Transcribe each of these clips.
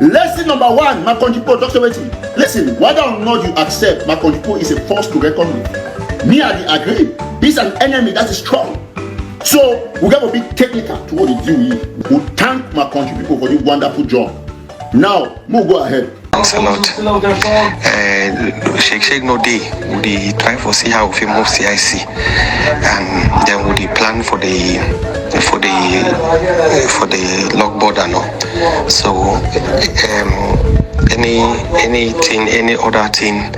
Lesson number one, my country people, Dr. Waiting. Listen, whether or not you accept my country people is a force to reckon with. Me, I agree. He's an enemy that is strong. So we got to be technical to what they do. We thank my country people for this wonderful job. Now, we'll go ahead. Thanks a lot. Shake no day. We try for see how we move CIC, and then we plan for the lock border no. So anything, any other thing,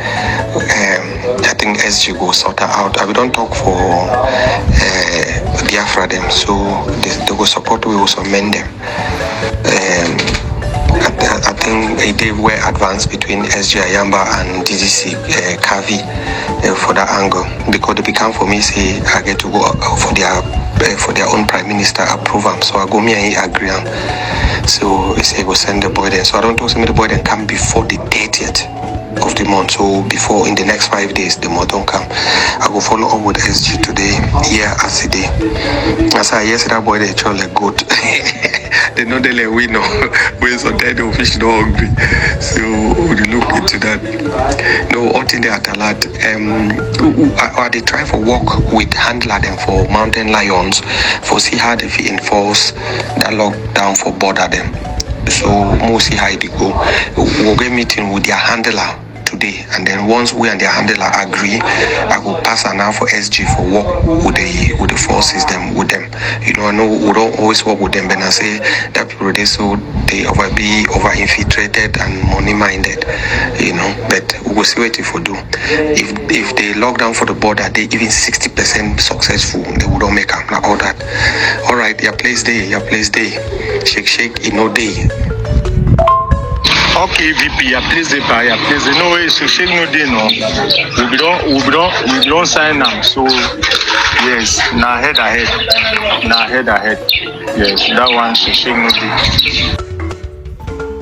I think SG go sort out. We don't talk for Biafra them, so they go support. We also amend them. I think they were advanced between SG Ayaba and DDC Kavi for that angle, because they become for me say I get to go for their own prime minister approval. So I go me and he agree on. So he say he will send the boy there. So I don't think the boy then come before the 30th of the month. So before in the next 5 days the month don't come. I go follow up with SG today, here as a day. As I yesterday that boy they show like good. They know they we know when so dead or fish no hungry. So we look into that. No, all thing they at a lot. Are they try for work with handler them for mountain lions for see how they fit enforce that lockdown for border them. So most see how they go. We'll get meeting with their handler today, and then once we and their handler agree, I will pass an hour for SG for work with the forces them with them. You know, I know we don't always work with them, but I say that people they so they over infiltrated and money minded, you know. But we will see what if we do. If they lock down for the border, they even 60% successful, they would not make up like all that. All right, your place day, shake, you know day. Okay, VP, ya please, no way, so shake no day, no. We don't sign now, so yes, now head ahead. Yes, that one, so shake no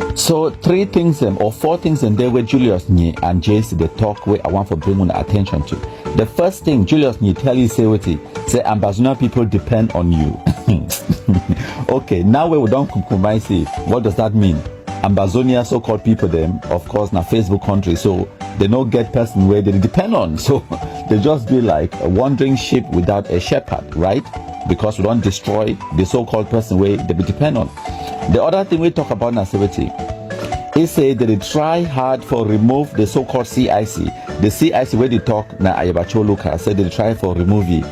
day. So 3 things or 4 things in there where Julius Nye and JC they talk where I want for bringing attention to. The first thing Julius Nye tell you say Ambazonian people depend on you. Okay, now we don't compromise it. What does that mean? Ambazonia so-called people them, of course, na Facebook country, so they don't get person where they depend on. So they just be like a wandering sheep without a shepherd, right? Because we don't destroy the so-called person where they be depend on. The other thing we talk about na is say that they try hard for remove the so-called CIC. The CIC where they talk na Ayaba Cho Lucas said they try for remove it.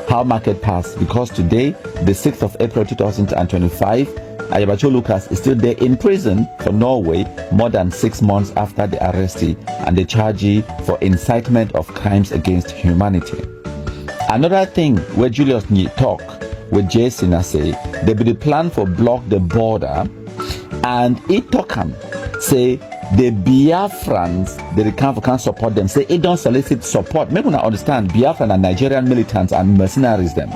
How market pass? Because today, the 6th of April 2025, Ayaba Cho Lucas is still there in prison for Norway more than 6 months after the arrest, and they charge him for incitement of crimes against humanity. Another thing where Julius Nye talk with Jason and say they be the plan for block the border, and it talk him say the Biafrans they can support them. Say it don't solicit support. Maybe we understand Biafran and Nigerian militants and mercenaries them.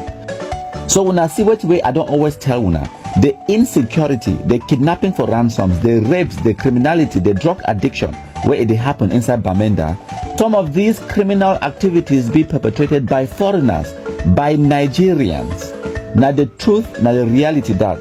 So when I see what way I don't always tell una. The insecurity, the kidnapping for ransoms, the rapes, the criminality, the drug addiction, where it happen inside Bamenda, some of these criminal activities be perpetrated by foreigners, by Nigerians. Now the truth, now the reality that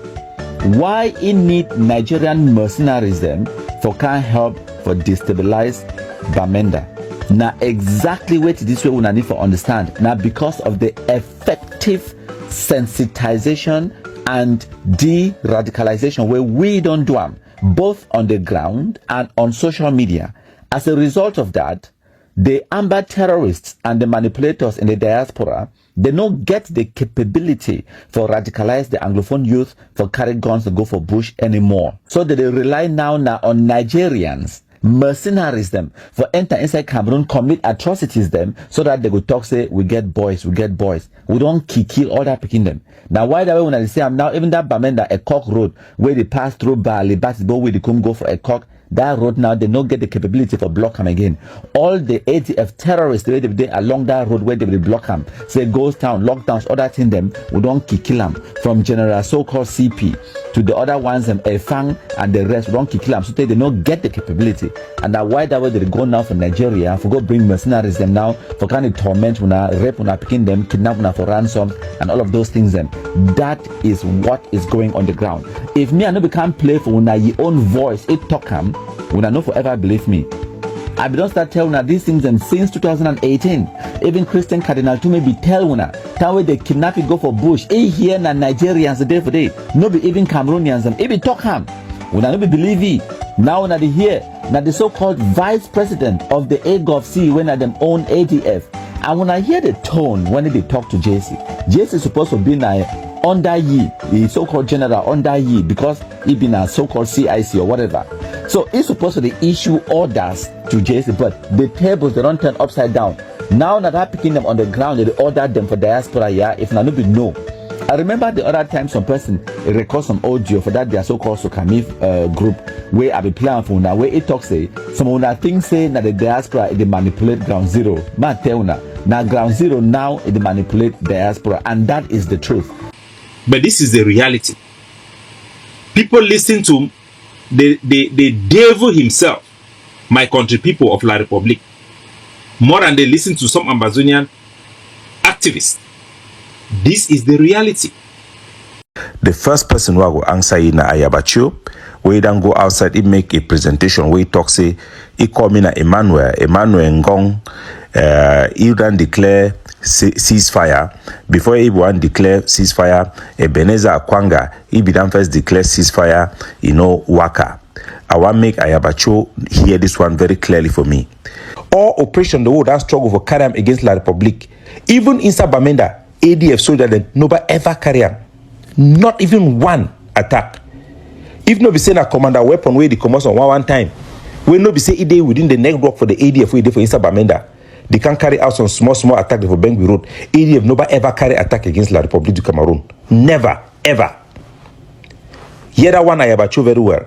why it need Nigerian mercenaries them for can help for destabilize Bamenda. Now exactly what this way we need for understand. Now because of the effective sensitization and de-radicalization where we don't do them both on the ground and on social media. As a result of that, the amber terrorists and the manipulators in the diaspora, they don't get the capability for radicalize the Anglophone youth for carry guns to go for bush anymore. So that they rely now on Nigerians, mercenaries them, for enter inside Cameroon, commit atrocities them, so that they would talk say, we get boys. We don't kill all that picking them. Now why that way when I say I'm now even that Bamenda a cock road where they pass through Bali, but where they come go for a cock, that road now, they don't get the capability for block them again. All the ADF terrorists, the way they along that road where they will block them, say ghost town, lockdowns, other thing them, we don't kill them. From general so-called CP to the other ones, Fang and the rest, we don't kill them. So they don't get the capability. And that's why that way they go now from Nigeria, for go bring mercenaries them now, for kind of torment, rape, picking them, kidnap for ransom, and all of those things them. That is what is going on the ground. If me and no become play for your own voice, it talk him, when I know forever believe me. I don't start telling these things and since 2018. Even Christian Cardinal to maybe tell una time where they kidnap you go for bush. Here na Nigerians the day for day. No be even Cameroonians and even talk him. When I no be believe it. Now when I hear now the so-called vice president of the AGOV when I them own ADF. And when I hear the tone when they talk to JC is supposed to be under ye, the so-called general under ye, because he been a so-called CIC or whatever. So he's supposed to issue orders to JC, but the tables they don't turn upside down. Now that I'm picking them on the ground, they order them for diaspora, if not be no. I remember the other time some person record some audio for that their so-called Sokami group where I be playing for now where it talks say some of the things say that the diaspora they manipulate ground zero. Man tell now ground zero now they manipulate diaspora, and that is the truth. But this is the reality. People listen to the devil himself, my country people of La Republic, more than they listen to some Ambazonian activists. This is the reality. The first person who will answer in Ayabacho, we then go outside, he make a presentation where he talk say, he call me Emmanuel Ngong, he then declare ceasefire. Before he want declare ceasefire, Ebenezer Akwanga, he be done first declare ceasefire, Waka. I want make Ayabacho hear this one very clearly for me. All operation the world that struggle for carry against La Republic, even inside Bamenda, ADF soldier then nobody ever carry am. Not even one attack. If no be saying a commander weapon where the commerce on one time, we no be say it within the network for the ADF we for inside Bamenda. They can carry out some small attack for Bengui Road. ADF nobody ever carry attack against La Republique du Cameroon. Never, ever. Hear that one Ayabacho very well.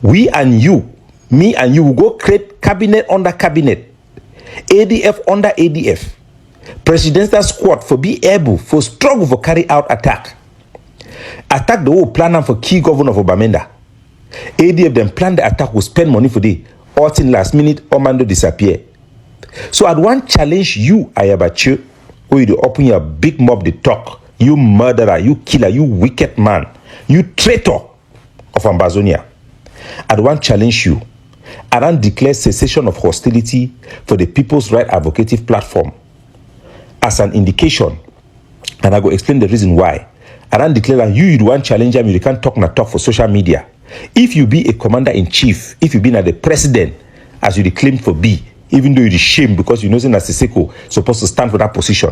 We and you, me and you will go create cabinet under cabinet, ADF under ADF, presidential squad for be able for struggle for carry out attack the whole plan for key governor of Bamenda. ADF then plan the attack will spend money for the all in last minute Omando disappear. So I'd want challenge you Ayabacho, where you open your big mob the talk, you murderer, you killer, you wicked man, you traitor of Ambazonia. I'd want challenge you. I don't declare cessation of hostility for the People's Right Advocative Platform as an indication, and I go explain the reason why. I don't declare that you want challenge them, you can't talk for social media. If you be a commander-in-chief, if you be the president, as you claim for be, even though you're shame because you know that Siseko supposed to stand for that position.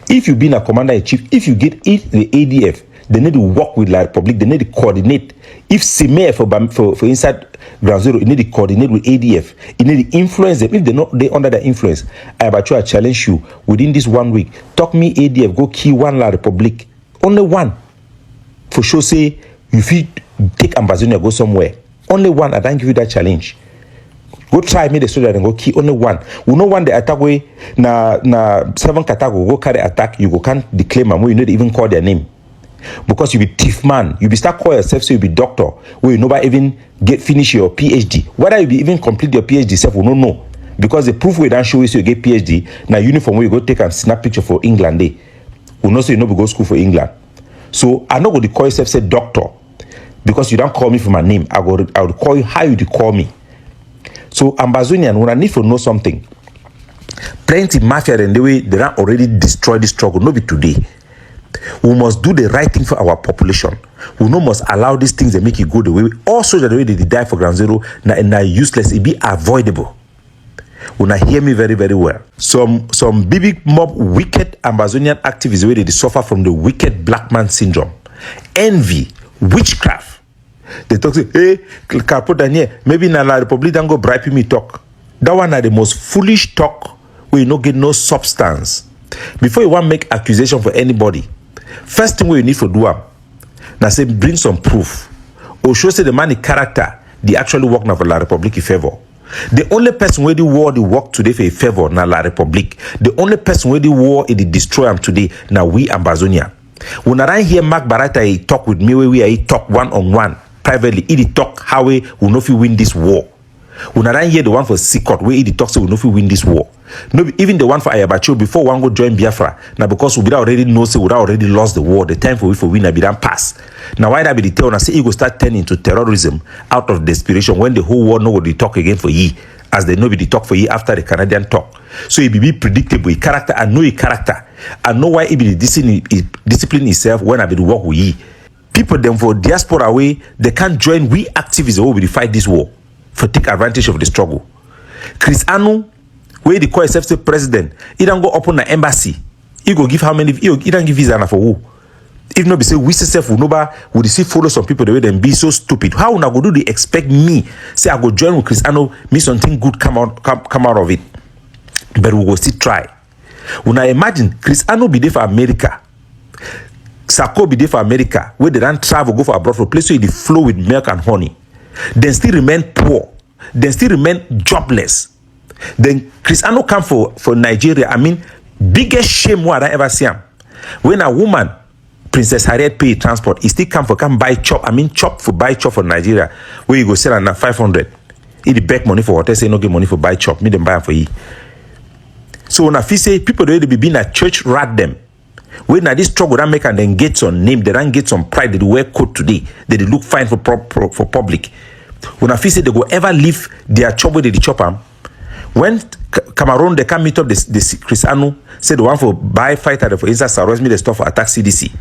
If you be a commander-in-chief, if you get the ADF, they need to work with La Republic, they need to coordinate. If Sime for inside Ground Zero, you need to coordinate with ADF. You need to influence them. If they under their influence, I challenge you within this 1 week. Talk me ADF, go key one La Republic. Only one. For sure say, you feel take Ambazonia, go somewhere. Only one, I don't give you that challenge. Go try me the soldier and go key only one. We know one the attack way na 7 Katago go carry attack, you go can't declare mamu, you need to even call their name. Because you be thief man, you be start call yourself so you be doctor, where you never even finish your PhD. Whether you be even complete your PhD self, we don't know. Because the proof we don't show is you get PhD, now uniform where you go take and snap picture for England day. We know so you know we go school for England. So I know what the call yourself say doctor. Because you don't call me for my name. I would call you how you call me. So Ambazonian, when I need to know something, plenty mafia and the way they don't already destroy the struggle, not be today. We must do the right thing for our population. We no must allow these things that make it go the way. Also, the way they die for Ground Zero, now useless, it be avoidable. When I hear me very, very well. Some big mob wicked Ambazonian activists where they suffer from the wicked black man syndrome, envy, witchcraft. They talk say, hey, Capo Daniel, maybe na La Republic don't go bribe me talk. That one are the most foolish talk where you no get no substance. Before you want to make accusation for anybody, first thing we need to do now say bring some proof or show say the man character, they actually work now for La Republique in favor. The only person where the war they work today for a favor na La Republique. The only person where the war it destroy them today now we Ambazonia. When I hear Mark Barata he talk with me where we talk one-on-one privately, he talk how we will not win this war. When I hear the one for Sikot where he talks we will not win this war. No, even the one for Ayabacho before one go join Biafra. Now because we already know say we already lost the war, the time for we for win be done pass. Now why that be the tell and say he go start turning to terrorism out of desperation when the whole world know what they talk again for ye, as they know the talk for ye after the Canadian talk. So he be predictable, he character and know he character. And know why he be discipline himself when I be the work with ye. People them for diaspora way, they can't join we activists who will fight this war for take advantage of the struggle. Chris Anu, where the call himself say president, he don't go open an embassy. He go give how many? He don't give visa for who? If not be say we self will nobody would see follow some people the way them be so stupid. How una go do they expect me? Say I go join with Chris Anu, me something good come out of it. But we go still try. When I imagine Chris Anu be there for America, Sako be there for America, where they don't travel, go for abroad for a place where they flow with milk and honey. Then still remain poor. Then still remain jobless. Then Chris Anu come for Nigeria. I mean, biggest shame what I ever see him. When a woman, Princess Harriet pay transport, he still come buy chop. I mean chop for Nigeria. Where you go sell and 500. He the back money for hotel, say no get money for buy chop. Me them buy for you. So when I feel say people they be being a church rat them. When now this struggle that make and then get some name, they don't get some pride, they wear coat today, they look fine for public. When I feel say they go ever leave their chop where they chop them. When Cameroon they can meet up this Chris Anu, say the one for buy fighter for instance arrest me the stuff for attack CDC.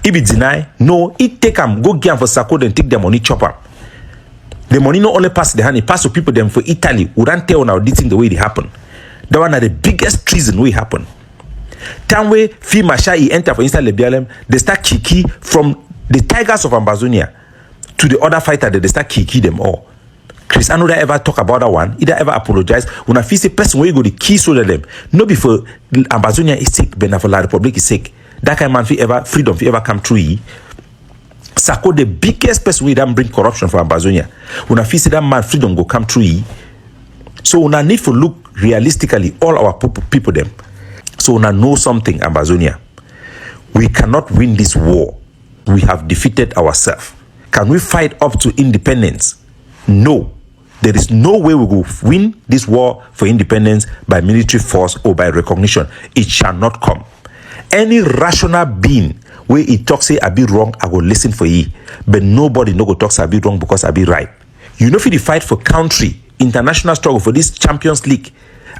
If it deny, no, it take them, go get them for Sako, then take their money chop them. The money not only pass the hand, it pass to people them for Italy who don't tell now this thing the way it happen. That one are the biggest treason way happen. Time way Fi Masha he enter for instance Lebialem, they start kiki from the tigers of Ambazonia to the other fighter they start kiki them all. Chris Anu that ever talk about that one, he ever apologize. When I feel say person where you go the key soldier them, no before Ambazonia is sick, but for La Republique is sick. That kind of man fi ever freedom fi ever come through ye. Sako the biggest person we don't bring corruption for Ambazonia. When I feel say that man freedom go come through ye. So when I need to look realistically all our people them. So when I know something Ambazonia, we cannot win this war. We have defeated ourselves. Can we fight up to independence? No. There is no way we will win this war for independence by military force or by recognition. It shall not come. Any rational being where it talks say I be wrong, I will listen for ye. But nobody no go talk say I be wrong because I be right. You know if you fight for country, international struggle for this Champions League,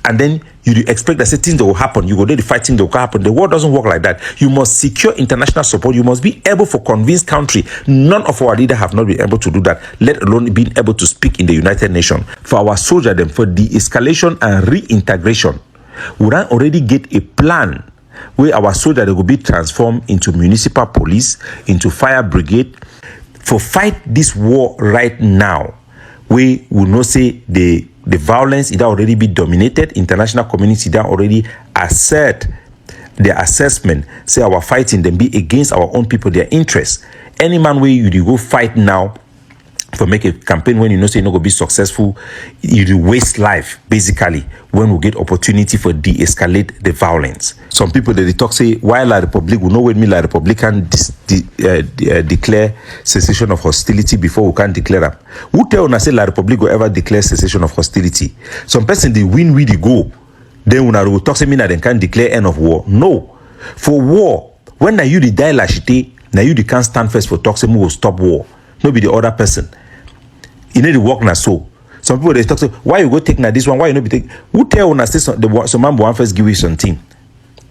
and then you expect that things that will happen, you go there the fighting that will happen. The war doesn't work like that. You must secure international support. You must be able to convince country. None of our leaders have not been able to do that, let alone being able to speak in the United Nations. For our soldiers, them for de-escalation and reintegration, we don't already get a plan where our soldiers will be transformed into municipal police, into fire brigade, for fight this war right now. We will not say the violence it already be dominated. International community that already assert their assessment. Say our fighting them be against our own people, their interests. Any man where you go fight now for make a campaign when you know say you're not gonna be successful, you do waste life basically when we get opportunity for de-escalate the violence. Some people they talk say why La Republique will know when me La Republican declare cessation of hostility before we can declare them. Who tell us say La Republique will ever declare cessation of hostility? Some person they win we they go. Then when I will talk say me that they can't declare end of war. No. For war, when na you the die lashite, now you the can't stand first for talk say we will stop war. No be the other person. You need to work now so. Some people they talk say why you go take now this one, why you not be take? Who tell una say some man one first give you something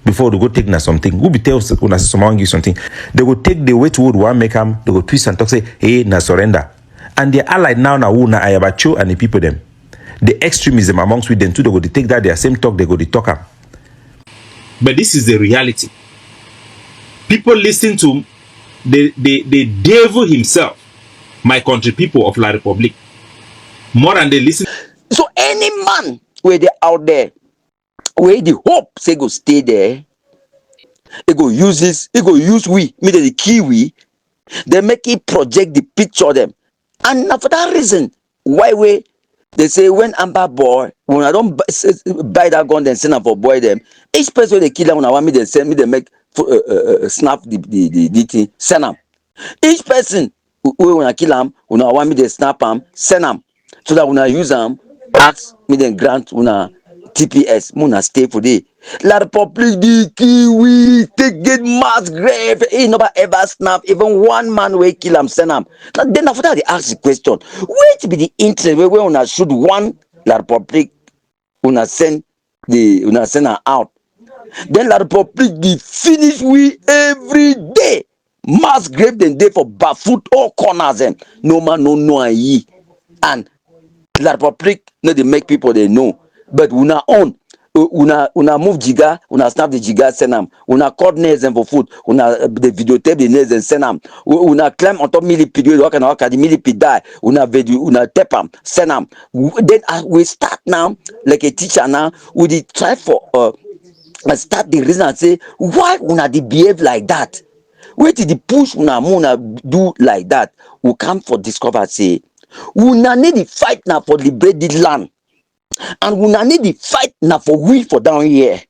before they go take now something? Who be tell una say someone give something? They go take the way to one make them, they go twist and talk say hey na surrender. And they allied now who na Ayaba Cho and the people them. The extremism amongst with them too, they go to take that their same talk, they go to talk them. But this is the reality. People listen to the devil himself, my country people of La Republique, more than they listen. So any man where they out there, where the hope say go stay there, they go use this, they go use we, me the Kiwi, they make it project the picture of them. And now for that reason, why we they say when Amber boy, when I don't buy that gun, then send them for boy them. Each person they kill them, when I want me, they send me, they make snap the thing, send them. Each person who when I kill them, when I want me, they snap them, send them. So that when I use them, ask me then grant when I TPS, muna stay for day. La Republic the Kiwi, take get mass grave. He never ever snap even one man will kill him, send him. Then after that, they ask the question: which be the interest where una should one La Republic una send her out? Then La Republic the finish we every day. Mass grave then day for barefoot all corners them. No man no know ye. And La Republic no they make people they know. But una own una move jiga, una snap the jiga send am, una cut nails and for food, una the videotape the nails and send am, una climb on top millipede, the millipede die, una video, una tape am, send am. Then we start now like a teacher now, we dey try for start the reason and say why una dey behave like that. Wetin the push una do like that? We come for discover say una need the fight now for liberate the land. And una need the fight now for we for down here.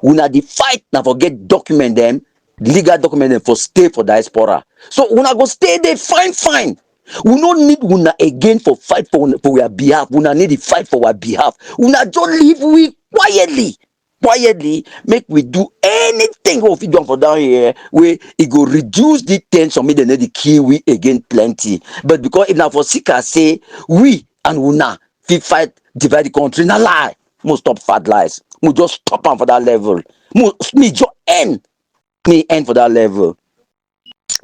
Una the fight now for get document them, legal document them for stay for diaspora. So una go stay there fine. We don't need una again for fight for our behalf. Una need the fight for our behalf. Una just leave we quietly make we do anything we fit do for down here where it go reduce the tension, make them need the kill we again plenty. But because if now for seeker say we and una fit fight divide the country, na lie. Must stop fat lies. We just stop them for that level. Me just end for that level.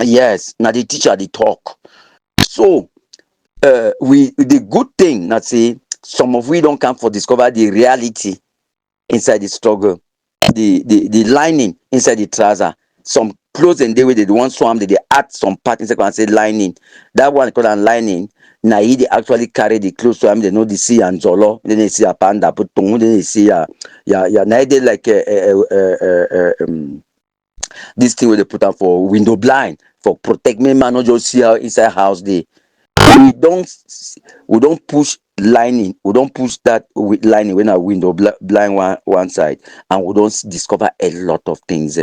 Yes, now the teacher they talk. So we the good thing that say some of we don't come for discover the reality inside the struggle, the lining inside the trouser. Some clothes and they way they want swam, they add some part inside and say lining. That one called lining. Now they actually carry the clothes to him. They know the sea and zolo. Then they see a panda, but then they see now they like this thing where they put up for window blind for protect me man not just see how inside house they. We don't push lining. We don't push that with lining when a window blind one side, and we don't discover a lot of things.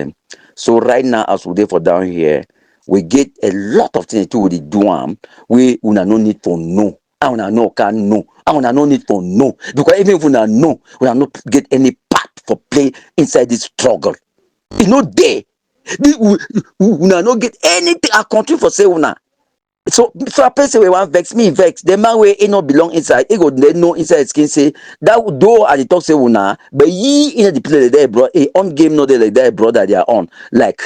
So right now, as we there for down here, we get a lot of things to with the do we una no need for no. I una no can no. I una no need for no. Because even if una no, we are not get any part for play inside this struggle. You know they una no get anything a country for say una. So a person we want vex me vex. The man where it not belong inside, it go they know inside skin say that though at the talk say una, but ye in the play they bro a on game no they like that brother they are on. Like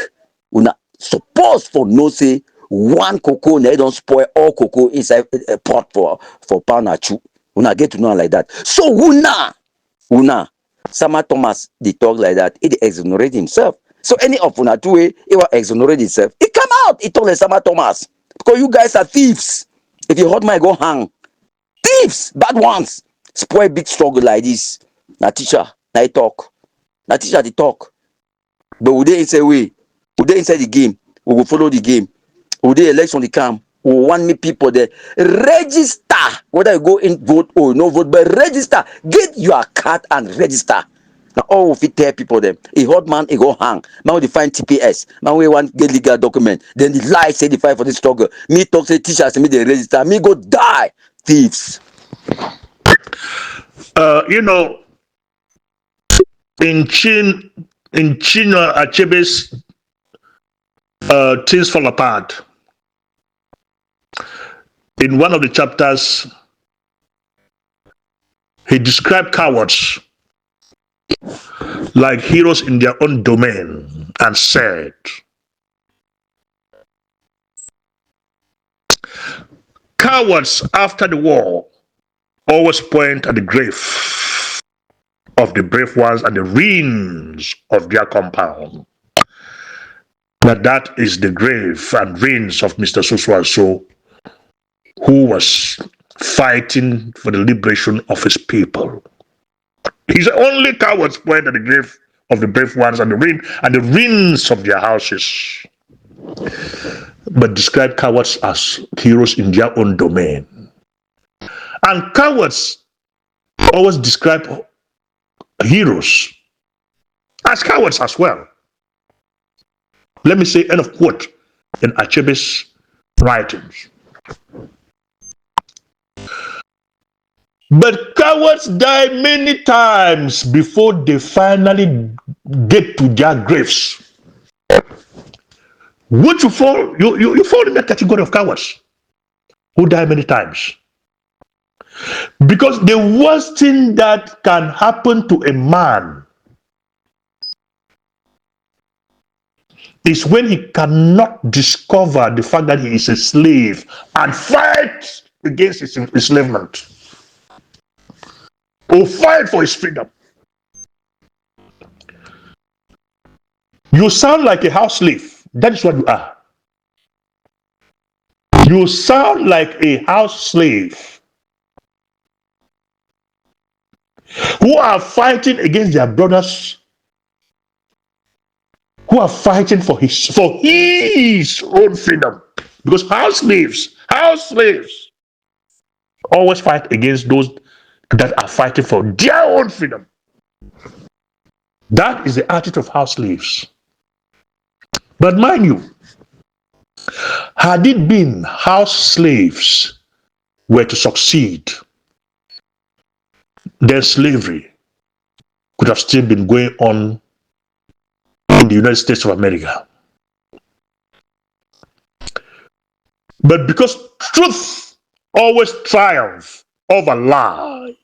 una suppose for no say one cocoa they don't spoil all cocoa inside a pot for pound achu. Una get to know like that. So una Sama Thomas they talk like that, it exonerate himself. So any of una two way it will exonerate himself. It come out, it talk like Sama Thomas. Because you guys are thieves. If you hurt my go hang. Thieves, bad ones. Spoil big struggle like this. Na teacher, na talk. Na teacher they talk. But we dey inside way. We dey inside the game. We will follow the game. We dey election the camp. We want me people there. Register. Whether you go in vote or no vote, but register. Get your card and register. Now all of it tell people them. A hot man, he go hang. Man we find TPS. Man we want get legal document. Then the lie say the fight for the struggle. Me talk say teachers me they register. Me go die. Thieves. You know, in Chino Achebe's Things Fall Apart. In one of the chapters, he described cowards like heroes in their own domain and said, cowards after the war always point at the grave of the brave ones and the ruins of their compound. That is the grave and ruins of Mr. Suswaso, who was fighting for the liberation of his people. He's the only cowards point at the grave of the brave ones and the ruins of their houses. But describe cowards as heroes in their own domain. And cowards always describe heroes as cowards as well. Let me say end of quote in Achebe's writings. But cowards die many times before they finally get to their graves. Would you fall? You fall in that category of cowards who die many times. Because the worst thing that can happen to a man is when he cannot discover the fact that he is a slave and fight against his enslavement or fight for his freedom. You sound like a house slave. That is what you are. You sound like a house slave who are fighting against their brothers, who are fighting for his own freedom. Because house slaves always fight against those that are fighting for their own freedom. That is the attitude of house slaves. But mind you, had it been house slaves were to succeed, then slavery could have still been going on in the United States of America. But because truth always triumphs over lies,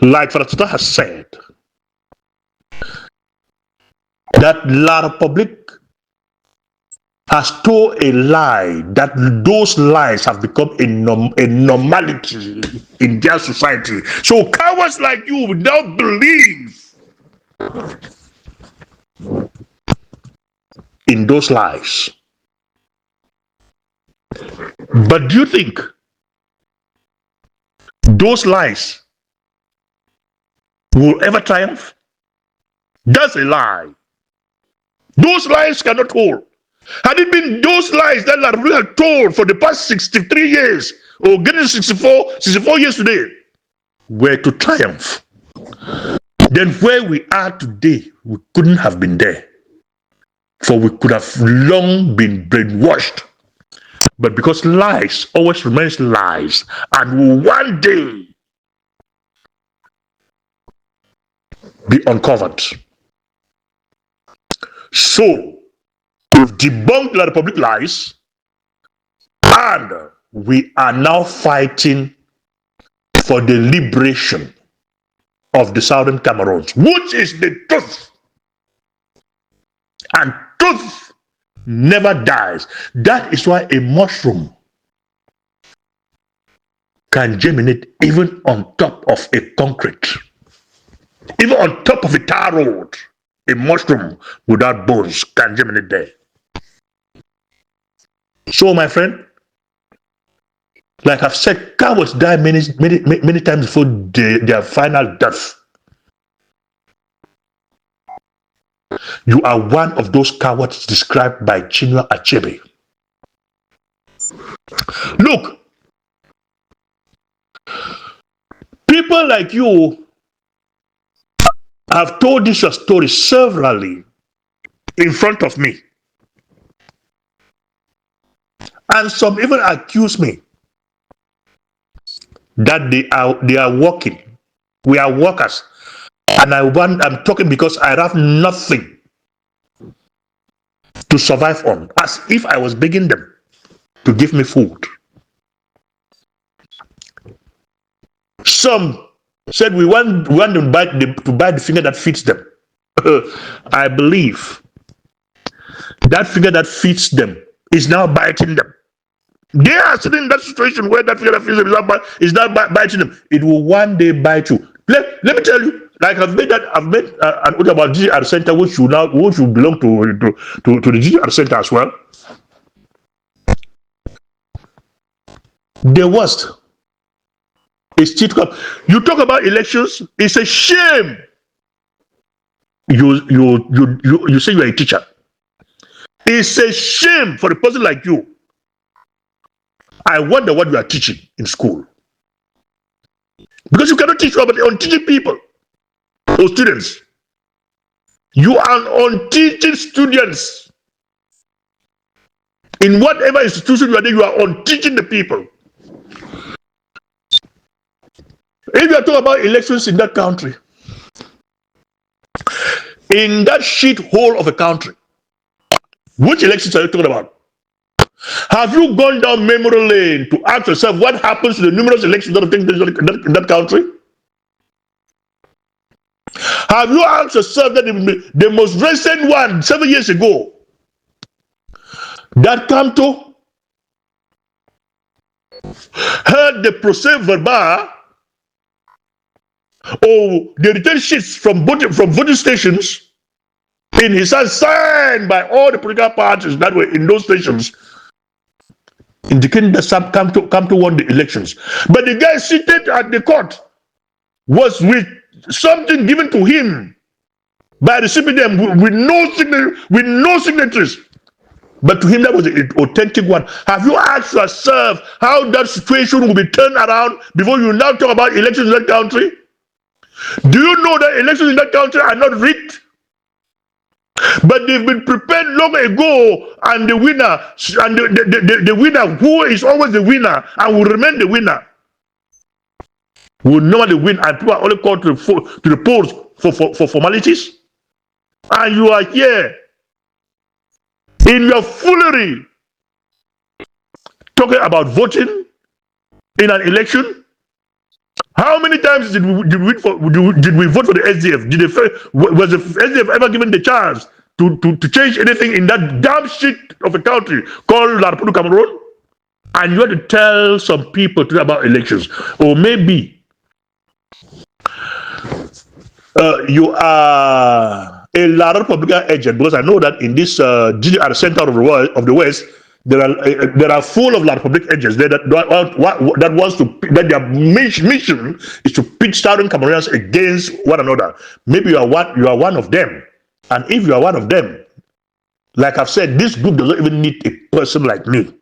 like Father Tata has said, that La Republic has told a lie, that those lies have become a normality in their society. So cowards like you will now believe in those lies. But do you think those lies will ever triumph? That's a lie. Those lies cannot hold. Had it been those lies that La Republic had told for the past 63 years, or getting 64 years today, were to triumph, then where we are today, we couldn't have been there. For we could have long been brainwashed. But because lies always remains lies, and will one day be uncovered. So, we've debunked La Republic lies, and we are now fighting for the liberation of the Southern Cameroons, which is the truth. And truth never dies. That is why a mushroom can germinate even on top of a concrete, even on top of a tar road. A mushroom without bones can germinate there. So, my friend, like I've said, cowards die many times before their final death. You are one of those cowards described by Chinua Achebe. Look, people like you have told this your story severally in front of me. And some even accuse me that they are working. We are workers. And I'm talking because I have nothing to survive on, as if I was begging them to give me food. Some said we want to buy the finger that fits them. I believe that finger that fits them is now biting them. They are sitting in that situation where that finger that fits them is not biting them. It will one day bite you. Let me tell you, like I've made an audio about GR Center, which you belong to the GR Center as well. The worst is cheat cop. You talk about elections, it's a shame. You say you are a teacher. It's a shame for a person like you I wonder what you are teaching in school. Because you cannot teach about on teaching people or students. You are on teaching students. In whatever institution you are there, you are on teaching the people. If you are talking about elections in that country, in that shit hole of a country, which elections are you talking about? Have you gone down memory lane to ask yourself what happens to the numerous elections that are taking place in that country? Have you asked yourself that the most recent one, 7 years ago, that Canto heard the procès verbal or the return sheets from voting stations in his hand, signed by all the political parties that were in those stations, indicating that Sam Canto won the elections. But the guy seated at the court was with something given to him by the CPDM with no signatories. But to him, that was an authentic one. Have you asked yourself how that situation will be turned around before you now talk about elections in that country? Do you know that elections in that country are not rigged? But they've been prepared long ago, and the winner, and the winner, who is always the winner and will remain the winner, will normally win, and people are only called to the polls for formalities. And you are here in your foolery talking about voting in an election. How many times did we vote for the SDF? Was the SDF ever given the chance to change anything in that damn shit of a country called La Republic Cameroon? And you have to tell some people to about elections, or maybe you are a La Republica agent, because I know that in this at the center of the West, there are full of La Republic agents that wants to, that their mission is to pit Southern Cameroonians against one another. Maybe you are one of them, and if you are one of them, like I've said, this group doesn't even need a person like me,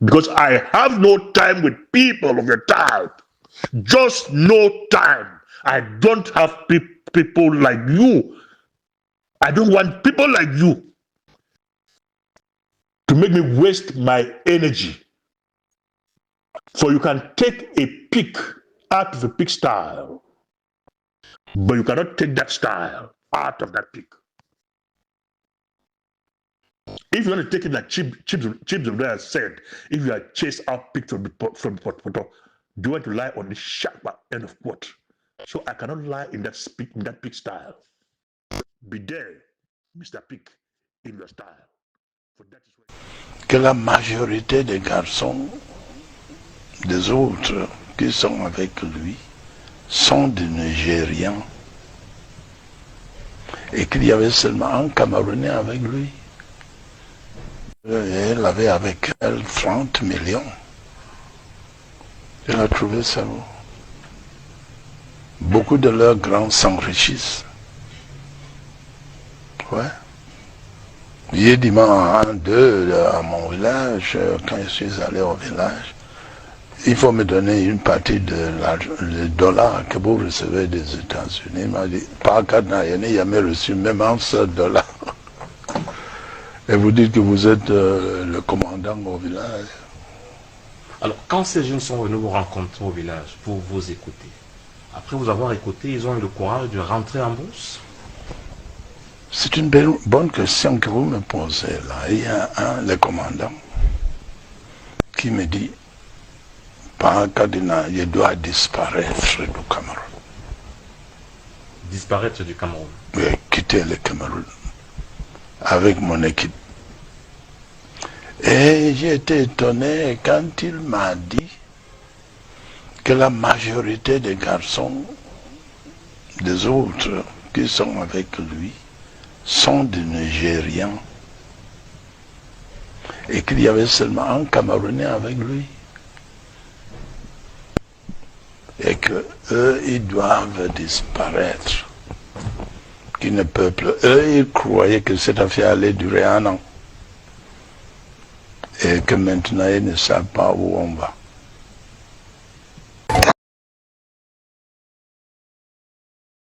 because I have no time with people of your type. Just no time. I don't have people like you. I don't want people like you to make me waste my energy. For you can take a pig out of a pig style, but you cannot take that style out of that pig. If you want to take it like Chips of there said, if you are chased out pig from the pot, do you want to lie on the sharp end of what? So I cannot lie in that pig style. Be there, Mr. Pig, in your style. For that is what... Que la majorité des garçons, des autres qui sont avec lui, sont des Nigérians. Et qu'il y avait seulement un Camerounais avec lui. Et elle avait avec elle 30 millions. Elle a trouvé ça beau. Beaucoup de leurs grands s'enrichissent. Ouais. J'ai dit à mon village, quand je suis allé au village, il faut me donner une partie de dollars que vous recevez des États-Unis. Il m'a dit, par cas il n'y a jamais reçu même un seul dollar. Et vous dites que vous êtes le commandant au village. Alors, quand ces jeunes sont venus vous rencontrer au village pour vous écouter, après vous avoir écouté, ils ont eu le courage de rentrer en bourse? C'est une bonne question que vous me posez là. Il y a le commandant qui me dit, par Kadina, il doit disparaître du Cameroun. Disparaître du Cameroun? Oui, quitter le Cameroun avec mon équipe. Et j'ai été étonné quand il m'a dit que la majorité des garçons, des autres qui sont avec lui, sont des Nigérians. Et qu'il y avait seulement un Camerounais avec lui. Et que eux, ils doivent disparaître. Qu'ils ne peuvent plus. Eux, ils croyaient que cette affaire allait durer 1 an. et que maintenant ils ne savent pas où on va.